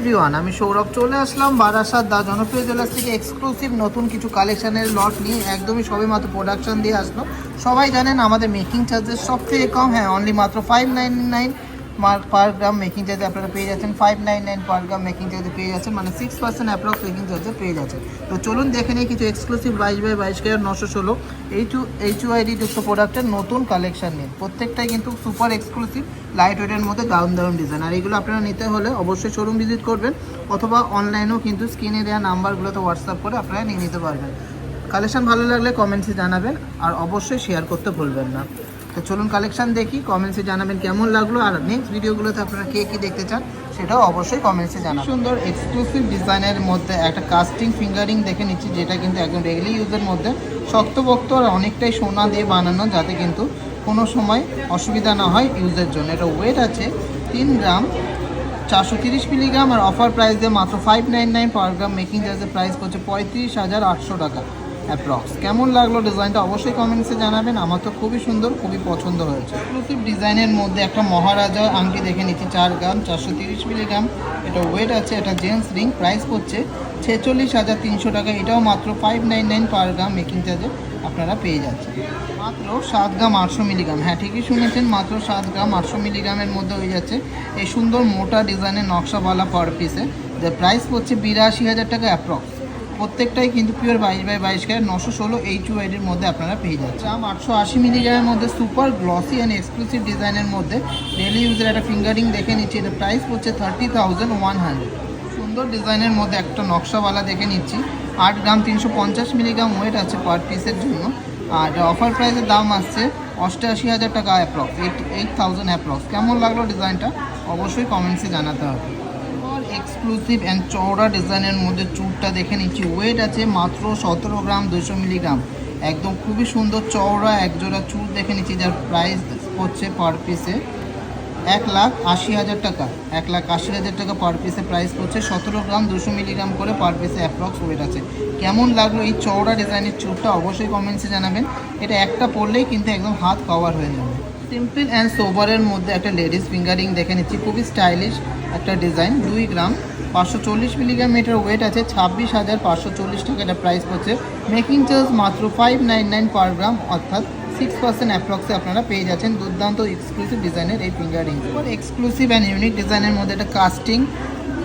Everyone, আমি সৌরভ চলে আসলাম বারাসাত দা জনপ্রিয় জুয়েলার্স থেকে এক্সক্লুসিভ নতুন কিছু কালেকশনের লট নিয়ে। একদমই সবে মাত্র প্রোডাকশন দিয়ে আসলো। সবাই জানেন আমাদের মেকিং চার্জেস সব থেকে কম, হ্যাঁ অনলি মাত্র 599 পার গ্রাম মেকিং চার্জে আপনারা পেয়ে যাচ্ছেন। 599 পার গ্রাম মেকিং চার্জে পেয়ে যাচ্ছেন, মানে 6% অ্যাপ্রক্স মেকিং চার্জে পেয়ে যাচ্ছেন। তো চলুন দেখে নিই কিছু এক্সক্লুসিভ 22x22 916 HUID যুক্ত প্রোডাক্টের নতুন কালেকশন নিয়ে। প্রত্যেকটাই কিন্তু সুপার এক্সক্লুসিভ লাইট ওয়েটের মধ্যে দারুণ দারুণ ডিজাইন। আর এগুলো আপনারা নিতে হলে অবশ্যই শোরুম ভিজিট করবেন, অথবা অনলাইনেও কিন্তু স্ক্রিনে দেওয়া নাম্বারগুলোতে হোয়াটসঅ্যাপ করে আপনারা নিয়ে নিতে পারবেন। কালেকশন ভালো লাগলে কমেন্টসে জানাবেন, আর অবশ্যই শেয়ার করতে ভুলবেন না। তো চলুন কালেকশন দেখি, কমেন্টসে জানাবেন কেমন লাগলো, আর নেক্সট ভিডিওগুলোতে আপনারা কে কী দেখতে চান সেটাও অবশ্যই কমেন্টসে জানাবেন। সুন্দর এক্সক্লুসিভ ডিজাইনের মধ্যে একটা কাস্টিং ফিঙ্গারিং দেখে নিচ্ছি, যেটা কিন্তু একদম ডেইলি ইউজের মধ্যে শক্তপোক্ত আর অনেকটাই সোনা দিয়ে বানানো, যাতে কিন্তু কোনো সময় অসুবিধা না হয় ইউজের জন্য। এটা ওয়েট আছে 3 গ্রাম 430 মিলিগ্রাম, আর অফার প্রাইস দিয়ে মাত্র 599 পার গ্রাম। মেকিং চার্জের প্রাইস পড়ছে 35,800 টাকা অ্যাপ্রক্স। কেমন লাগলো ডিজাইনটা অবশ্যই কমেন্টসে জানাবেন। আমার তো খুবই সুন্দর, খুবই পছন্দ হয়েছে। এক্সক্লুসিভ ডিজাইনের মধ্যে একটা মহারাজা আংটি দেখে নিচ্ছি, 4 গ্রাম 430 মিলিগ্রাম। এটা ওয়েট আছে, এটা জেন্টস রিং, প্রাইস পড়ছে 46,300 টাকা। এটাও মাত্র 599 পার গ্রাম মেকিং চার্জে আপনারা পেয়ে যাচ্ছেন। মাত্র 7 গ্রাম 800 মিলিগ্রাম, হ্যাঁ ঠিকই শুনেছেন, মাত্র 7 গ্রাম 800 মিলিগ্রামের মধ্যে হয়ে যাচ্ছে এই সুন্দর মোটা ডিজাইনের নকশাওয়ালা পার পিসে, যার প্রাইস পড়ছে 82,000 টাকা অ্যাপ্রক্স। প্রত্যেকটাই কিন্তু পিওর 22x22 ক্যারেট 916 HUIDর মধ্যে আপনারা পেয়ে যাচ্ছেন। 880 মিলিগ্রামের মধ্যে সুপার গ্লসি অ্যান্ড এক্সক্লুসিভ ডিজাইনের মধ্যে ডেলি ইউজের একটা ফিঙ্গারিং দেখে নিচ্ছি। এটা প্রাইস পড়ছে 30,100। সুন্দর ডিজাইনের মধ্যে একটা নকশাওয়ালা দেখে নিচ্ছি, 8 গ্রাম 350 মিলিগ্রাম ওয়েট আছে পার পিসের জন্য। আর অফার প্রাইসের দাম আসছে 88,000 টাকা অ্যাপ্রক্স, 8,000 অ্যাপ্রক্স। কেমন লাগলো ডিজাইনটা অবশ্যই কমেন্টসে জানাতে হবে। এক্সক্লুসিভ অ্যান্ড চওড়া ডিজাইনের মধ্যে চুরটা দেখে নিচ্ছি, ওয়েট আছে মাত্র 17 গ্রাম 200 মিলিগ্রাম। একদম খুবই সুন্দর চওড়া একজোড়া চুর দেখে নিচ্ছি, যার প্রাইস হচ্ছে পার পিসে 1,80,000 টাকা। 1,80,000 টাকা পার পিসে প্রাইস পড়ছে। 17 গ্রাম 200 মিলিগ্রাম করে পার পিসে অ্যাপ্রক্স ওয়েট আছে। কেমন লাগলো এই চওড়া ডিজাইনের চুরটা অবশ্যই কমেন্টসে জানাবেন। এটা একটা পরলেই কিন্তু একদম হাত কভার হয়ে যাবে। সিম্পল অ্যান্ড সোবারের মধ্যে একটা লেডিস ফিঙ্গারিং দেখে নিচ্ছি, খুবই স্টাইলিশ একটা ডিজাইন। 2 গ্রাম 540 মিলিগ্রাম, এটার ওয়েট আছে 26,540 টাকা। এটা প্রাইস পড়ছে মেকিং চার্জ মাত্র 599 পার গ্রাম, অর্থাৎ 6% অ্যাপ্রক্সে আপনারা পেয়ে যাচ্ছেন দুর্দান্ত এক্সক্লুসিভ ডিজাইনের এই ফিঙ্গারিং। এক্সক্লুসিভ অ্যান্ড ইউনিক ডিজাইনের মধ্যে একটা কাস্টিং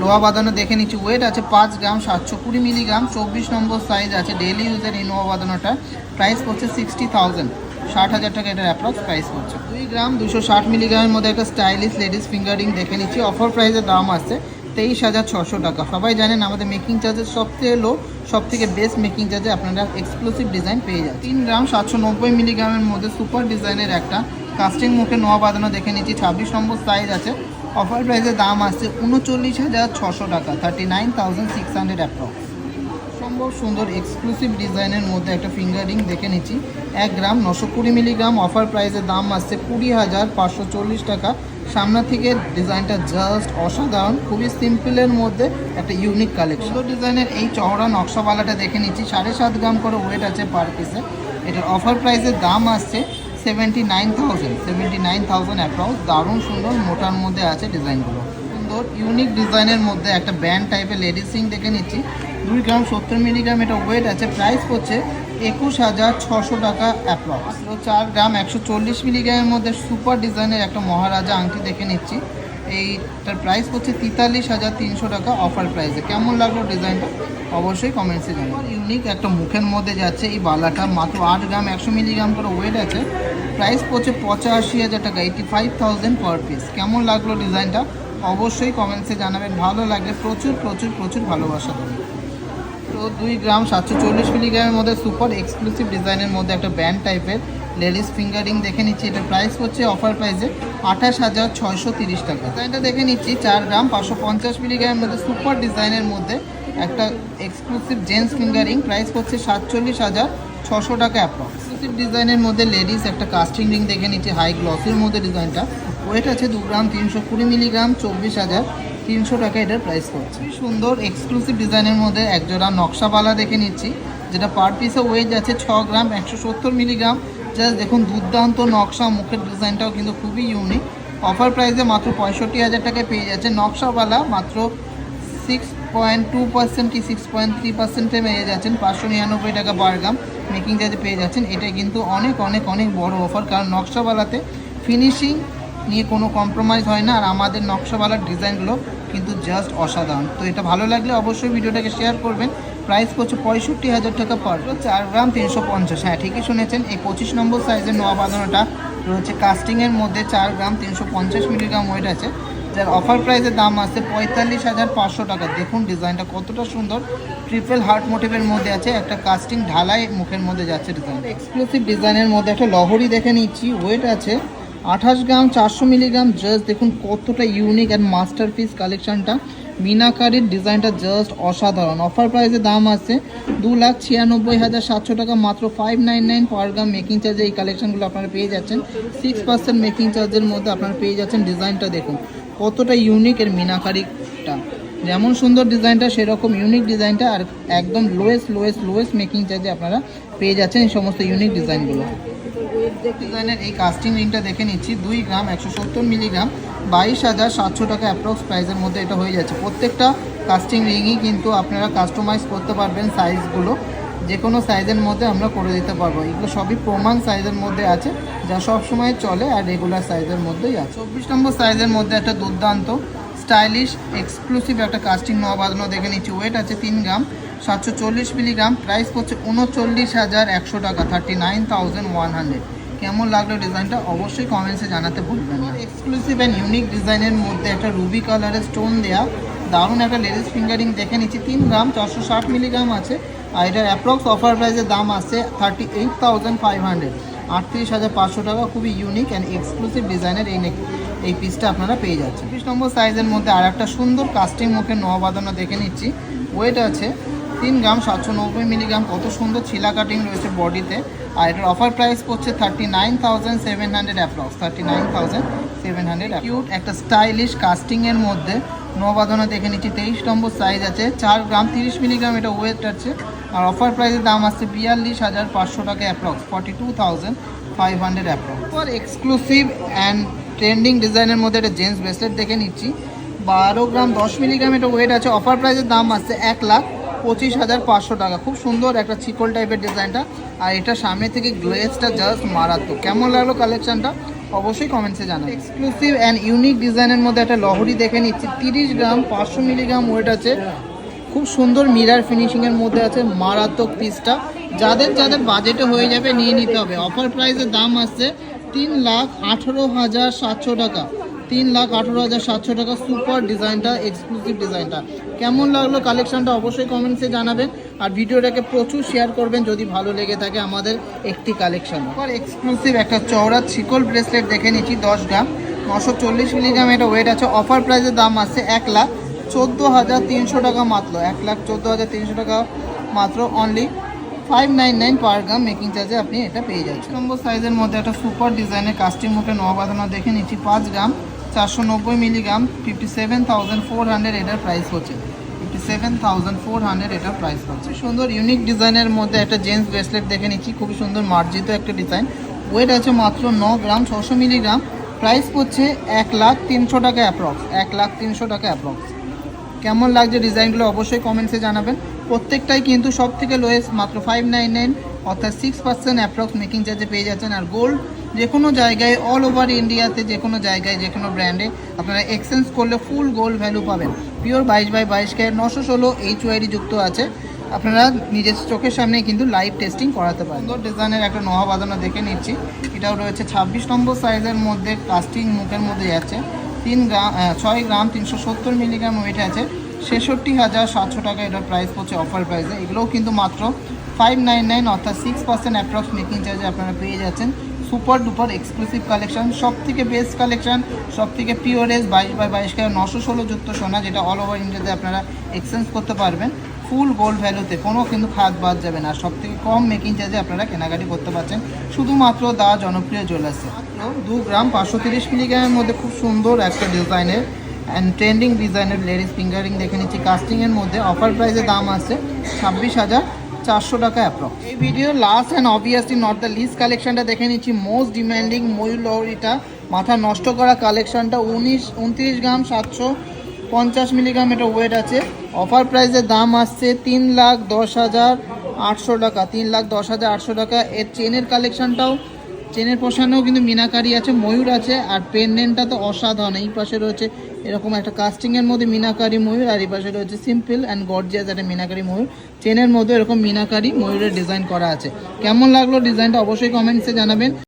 লোহা বাঁধানো দেখে নিচ্ছি, ওয়েট আছে 5 গ্রাম 720 মিলিগ্রাম, 24 নম্বর সাইজ আছে। ডেইলি ইউজের এই লোহা বাঁধানোটা প্রাইস পড়ছে 60,000, 60,000 টাকা এটার অ্যাপ্রক্স প্রাইস পড়ছে। 2 গ্রাম 260 মিলিগ্রামের মধ্যে একটা স্টাইলিশ লেডিস ফিঙ্গারিং দেখে নিচ্ছি, অফার প্রাইসের দাম আসছে 23,600 টাকা। সবাই জানেন আমাদের মেকিং চার্জের সবথেকে লো, সব থেকে বেস্ট মেকিং চার্জে আপনারা এক্সক্লুসিভ ডিজাইন পেয়ে যান। 3 গ্রাম 790 মিলিগ্রামের মধ্যে সুপার ডিজাইনের একটা কাস্টিং মুখে নোয়া বাঁধানো দেখে নিচ্ছি, 26 নম্বর সাইজ আছে। অফার প্রাইসের দাম আসছে 39,600 টাকা, 39,600 অ্যাপ্রক্স। সম্ভব সুন্দর এক্সক্লুসিভ ডিজাইনের মধ্যে একটা ফিঙ্গারিং দেখে নিচ্ছি, 1 গ্রাম 920 মিলিগ্রাম। অফার প্রাইসের দাম আসছে 20,540 টাকা। সামনে থেকে ডিজাইনটা জাস্ট অসাধারণ, খুবই সিম্পলের মধ্যে একটা ইউনিক কালেকশন। ডিজাইনের এই চওড়া নকশাওয়ালাটা দেখে নিচ্ছি, 7.5 গ্রাম করে ওয়েট আছে পার পিসে। এটার অফার প্রাইসের দাম আসছে 79,000 অ্যাপ্রক্স। দারুণ সুন্দর মোটার মধ্যে আছে ডিজাইনগুলো। সুন্দর ইউনিক ডিজাইনের মধ্যে একটা ব্যান্ড টাইপের লেডিস রিং দেখে নিচ্ছি, 2 গ্রাম 70 মিলিগ্রাম। এটা ওয়েট আছে, প্রাইস পড়ছে 21,600 টাকা অ্যাপ্রক্স। 4 গ্রাম 140 মিলিগ্রামের মধ্যে সুপার ডিজাইনের একটা মহারাজা আংটি দেখে নিচ্ছি, এইটার প্রাইস পড়ছে 43,300 টাকা অফার প্রাইসে। কেমন লাগলো ডিজাইনটা অবশ্যই কমেন্টসে জানাবেন। ইউনিক একটা মুখের মধ্যে যাচ্ছে এই বালাটা, মাত্র 8 গ্রাম 100 মিলিগ্রাম করে ওয়েট আছে, প্রাইস পড়ছে 85,000 টাকা, 85,000 পার পিস। কেমন লাগলো ডিজাইনটা অবশ্যই কমেন্টসে জানাবেন। ভালো লাগলে প্রচুর প্রচুর প্রচুর ভালোবাসা দেবেন। তো 2 গ্রাম 740 মিলিগ্রামের মধ্যে সুপার এক্সক্লুসিভ ডিজাইনের মধ্যে একটা ব্যান্ড টাইপের লেডিস ফিঙ্গারিং দেখে নিচ্ছি, এটার প্রাইস হচ্ছে অফার প্রাইসে 28,630 টাকা। ডিজাইনটা দেখে নিচ্ছি, 4 গ্রাম 550 মিলিগ্রামের মধ্যে সুপার ডিজাইনের মধ্যে একটা এক্সক্লুসিভ জেন্টস ফিঙ্গারিং, প্রাইস হচ্ছে 47,600 টাকা অ্যাপ্রক্স। এক্সক্লুসিভ ডিজাইনের মধ্যে লেডিস একটা কাস্টিং রিং দেখে নিচ্ছি, হাই গ্লসের মধ্যে ডিজাইনটা। ওয়েট আছে 2 গ্রাম 320 মিলিগ্রাম, 24,300 টাকা এটার প্রাইস পড়ছে। সুন্দর এক্সক্লুসিভ ডিজাইনের মধ্যে একজোড়া নকশাওয়ালা দেখে নিচ্ছি, যেটা পার পিসে ওয়েট আছে 6 গ্রাম 170 মিলিগ্রাম। জাস্ট দেখুন দুর্দান্ত নকশা, মুখের ডিজাইনটাও কিন্তু খুবই ইউনিক। অফার প্রাইসে মাত্র 65,000 টাকায় পেয়ে যাচ্ছে। নকশাওয়ালা মাত্র 6.2% কি 6.3% পেয়ে যাচ্ছেন 599 টাকা পার গ্রাম মেকিং চার্জে পেয়ে যাচ্ছেন। এটা কিন্তু অনেক অনেক অনেক বড় অফার, কারণ নকশাওয়ালাতে ফিনিশিং নিয়ে কোনো কম্প্রোমাইজ হয় না, আর আমাদের নকশাওয়ালার ডিজাইনগুলো কিন্তু জাস্ট অসাধারণ। তো এটা ভালো লাগলে অবশ্যই ভিডিওটাকে শেয়ার করবেন। প্রাইস করছে 65,000 টাকা পার 4 গ্রাম 350। হ্যাঁ ঠিকই শুনেছেন, এই 25 নম্বর সাইজের নোয়া বাঁধানোটা রয়েছে কাস্টিংয়ের মধ্যে 4 গ্রাম 350 মিলিগ্রাম ওয়েট আছে, যার অফার প্রাইসের দাম আছে 45,500 টাকা। দেখুন ডিজাইনটা কতটা সুন্দর, ট্রিপল হার্ট মোটিভের মধ্যে আছে, একটা কাস্টিং ঢালাই মুখের মধ্যে যাচ্ছে ডিজাইন। এক্সক্লুসিভ ডিজাইনের মধ্যে একটা লহরি দেখে নিচ্ছি, ওয়েট আছে 28 গ্রাম 400 মিলিগ্রাম। জাস্ট দেখুন কতটা ইউনিক অ্যান্ড মাস্টারপিস কালেকশনটা, মিনাকারির ডিজাইনটা জাস্ট অসাধারণ। অফার প্রাইসের দাম আছে 2,96,700 টাকা, মাত্র 599 পার গ্রাম মেকিং চার্জে এই কালেকশনগুলো আপনারা পেয়ে যাচ্ছেন। 6% মেকিং চার্জের মধ্যে আপনারা পেয়ে যাচ্ছেন। ডিজাইনটা দেখুন কতটা ইউনিক এর মিনাকারিটা, যেমন সুন্দর ডিজাইনটা সেরকম ইউনিক ডিজাইনটা, আর একদম লোয়েস্ট মেকিং চার্জে আপনারা পেয়ে যাচ্ছেন এই সমস্ত ইউনিক ডিজাইনগুলো। ডিজাইনের এই কাস্টিং রিংটা দেখে নিচ্ছি, 2 গ্রাম 170 মিলিগ্রাম 22,700 টাকা অ্যাপ্রক্স প্রাইসের মধ্যে এটা হয়ে যাচ্ছে। প্রত্যেকটা কাস্টিং রিংই কিন্তু আপনারা কাস্টমাইজ করতে পারবেন, সাইজগুলো যে কোনো সাইজের মধ্যে আমরা করে দিতে পারবো। এগুলো সবই প্রমাণ সাইজের মধ্যে আছে, যা সবসময় চলে আর রেগুলার সাইজের মধ্যেই আছে। 24 নম্বর সাইজের মধ্যে একটা দুর্দান্ত স্টাইলিশ এক্সক্লুসিভ একটা কাস্টিং নোয়া বাঁধানো দেখে নিচ্ছি, ওয়েট আছে 3 গ্রাম 740 মিলিগ্রাম, প্রাইস করছে 39,100 টাকা 39,100। কেমন লাগলো ডিজাইনটা অবশ্যই কমেন্টসে জানাতে ভুলবেন না। এক্সক্লুসিভ অ্যান্ড ইউনিক ডিজাইনের মধ্যে একটা রুবি কালারের স্টোন দেওয়া দারুণ একটা লেডিস ফিঙ্গারিং দেখে নিচ্ছি, 3 গ্রাম 460 মিলিগ্রাম আছে, আর এটার অ্যাপ্রক্স অফার প্রাইসের দাম আছে 38,500 38,500 টাকা। খুবই ইউনিক অ্যান্ড এক্সক্লুসিভ ডিজাইনের এই পিসটা আপনারা পেয়ে যাচ্ছেন। 20 নম্বর সাইজের মধ্যে আর একটা সুন্দর কাস্টিং মুখের নোয়া বাঁধানো দেখে নিচ্ছি, ওয়েট আছে 3 গ্রাম 790 মিলিগ্রাম, কত সুন্দর ছিলা কাটিং রয়েছে বডিতে, আর এটার অফার প্রাইস করছে 39,700 অ্যাপ্রক্স 39,700। কিউট একটা স্টাইলিশ কাস্টিংয়ের মধ্যে নোয়া বাঁধানো দেখে নিচ্ছি, 23 নম্বর সাইজ আছে, 4 গ্রাম 30 মিলিগ্রাম এটা ওয়েট আছে, আর অফার প্রাইসের দাম আসছে 42,500 টাকা approx 42,500 approx. For exclusive and trending ডিজাইনের মধ্যে একটা জেন্টস ব্রেসলেট দেখে নিচ্ছি, 12 গ্রাম 10 মিলিগ্রাম এটা ওয়েট আছে, অফার প্রাইসের দাম আসছে 1,25,500 টাকা। খুব সুন্দর একটা চিকল টাইপের ডিজাইনটা, আর এটা সামনে থেকে গ্লেজটা জাস্ট মারাত্মক। কেমন লাগলো কালেকশনটা অবশ্যই কমেন্টসে জানান। এক্সক্লুসিভ অ্যান্ড ইউনিক ডিজাইনের মধ্যে একটা লহরি দেখে নিচ্ছি, 30 গ্রাম 500 মিলিগ্রাম ওয়েট আছে, খুব সুন্দর মিরার ফিনিশিংয়ের মধ্যে আছে, মারাত্মক পিসটা যাদের বাজেটে হয়ে যাবে নিয়ে নিতে হবে। অফার প্রাইসের দাম আসছে 3,18,700 টাকা 3,18,700 টাকা। সুপার ডিজাইনটা, এক্সক্লুসিভ ডিজাইনটা কেমন লাগলো কালেকশনটা অবশ্যই কমেন্টসে জানাবেন, আর ভিডিওটাকে প্রচুর শেয়ার করবেন যদি ভালো লেগে থাকে আমাদের একটি কালেকশন। আর এক্সক্লুসিভ একটা চওড়া ছিকল ব্রেসলেট দেখে নিচ্ছি, 10 গ্রাম 940 মিলিগ্রাম এটা ওয়েট আছে, অফার প্রাইসের দাম আসছে 1,14,300 টাকা, মাত্র 1,14,300 টাকা মাত্র, অনলি 599 পার গ্রাম মেকিং চার্জে আপনি এটা পেয়ে যাচ্ছেন। নম্বর সাইজের মধ্যে একটা সুপার ডিজাইনের কাস্টিং মুখে নোয়া বাঁধানো দেখে নিচ্ছি, 5 গ্রাম 490 মিলিগ্রাম 57,400 এটার প্রাইস হচ্ছে 57,400 এটার প্রাইস হচ্ছে। সুন্দর ইউনিক ডিজাইনের মধ্যে একটা জেন্টস ব্রেসলেট দেখে নিচ্ছি, খুবই সুন্দর মার্জিত একটা ডিজাইন, ওয়েট আছে মাত্র 9 গ্রাম 600 মিলিগ্রাম, প্রাইস করছে 1,03,000 টাকা অ্যাপ্রক্স 1,03,000 টাকা অ্যাপ্রক্স। কেমন লাগছে ডিজাইনগুলো অবশ্যই কমেন্টসে জানাবেন। প্রত্যেকটাই কিন্তু সব থেকে লোয়েস্ট মাত্র 599 অর্থাৎ 6% অ্যাপ্রক্স মেকিং চার্জে পেয়ে যাচ্ছেন। আর গোল্ড যে কোনো জায়গায় অল ওভার ইন্ডিয়াতে যে কোনো জায়গায় যে কোনো ব্র্যান্ডে আপনারা এক্সচেঞ্জ করলে ফুল গোল্ড ভ্যালু পাবেন। পিওর 22/22 ক্যারেট 916 HYD যুক্ত আছে, আপনারা নিজের চোখের সামনে কিন্তু লাইভ টেস্টিং করাতে পারেন। সুন্দর ডিজাইনের একটা নোয়া বাঁধানো দেখে নিচ্ছি, এটাও রয়েছে 26 নম্বর সাইজের মধ্যে, কাস্টিং মুখের মধ্যে যাচ্ছে, 6 গ্রাম 370 মিলিগ্রাম ওয়েট আছে, 66,700 টাকা এটার প্রাইস পড়ছে অফার প্রাইসে। এগুলোও কিন্তু মাত্র 599 অর্থাৎ 6% অ্যাপ্রক্স মেকিং চার্জে আপনারা পেয়ে যাচ্ছেন। সুপার ডুপার এক্সক্লুসিভ কালেকশন, সব থেকে বেস্ট কালেকশন, সব থেকে পিওরেজ 22/22 ক্যারেট 916 যুক্ত সোনা, যেটা অল ওভার ইন্ডিয়াতে আপনারা এক্সচেঞ্জ করতে পারবেন ফুল গোল্ড ভ্যালুতে, কোনো কিন্তু খাত বাদ যাবে না। আর সব থেকে কম মেকিং চার্জে আপনারা কেনাকাটি করতে পারছেন শুধুমাত্র দা জনপ্রিয় জুয়েলার্সে। 2 গ্রাম 530 মিলিগ্রামের মধ্যে খুব সুন্দর একটা ডিজাইনের অ্যান্ড ট্রেন্ডিং ডিজাইনের লেডিস ফিঙ্গারিং দেখে নিচ্ছি, কাস্টিংয়ের মধ্যে, অফার প্রাইসের দাম আছে 26,400 টাকা অ্যাপ্রক্স। এই video last and obviously not the least কালেকশনটা দেখে নিচ্ছি, মোস্ট ডিম্যান্ডিং ময়ূর লহরিটা, মাথা নষ্ট করা কালেকশনটা, 29 গ্রাম 50 মিলিগ্রাম এটা ওয়েট আছে। অফার প্রাইসের দাম আসছে 3,10,800 টাকা, 3,10,800 টাকা। এর চেনের কালেকশনটাও, চেনের পোষানেও কিন্তু মিনাকারি আছে, ময়ূর আছে, আর পেন্ডেন্টটা তো অসাধারণ। এই পাশে রয়েছে এরকম একটা কাস্টিংয়ের মধ্যে মিনাকারি ময়ূর, আর এই পাশে রয়েছে সিম্পল অ্যান্ড গর্জিয়াস একটা মিনাকারি ময়ূর। চেনের মধ্যে এরকম মিনাকারি ময়ূরের ডিজাইন করা আছে। কেমন লাগলো ডিজাইনটা অবশ্যই কমেন্টসে জানাবেন।